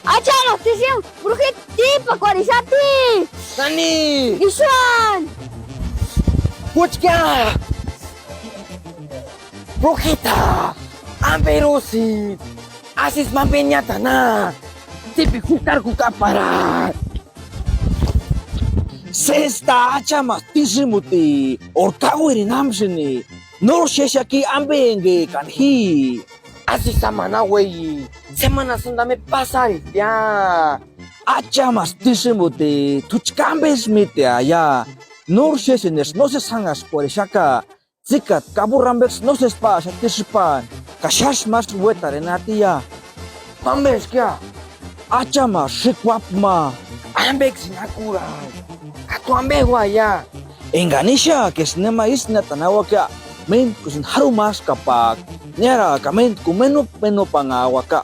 Acha, noticia, brujetipa, corizati. Nani! Isan. Puchka! Brujita! Amberosi! Asis mampenyata na! Tipi hukar para! Sesta achamas tisimuti! Orkawiri namsini! Nor sheshaki ambenge kanhi! Asis samana wey! Semana sundame pasari ya! Achamas tisimuti! Tuchkambes mitia ya! Nor shesines no se sangas por shaka! Zikat kaburambex no se spa shatispan! Kashash mas weta renatia! Pambes kya? Achama shikwapma! Ambex nakurai! Atu ambegwa ya! Enganisha que sinema isna tanawa kya! Men kusin harumas kapak! Nyara kamen kumeno peno pangawaka!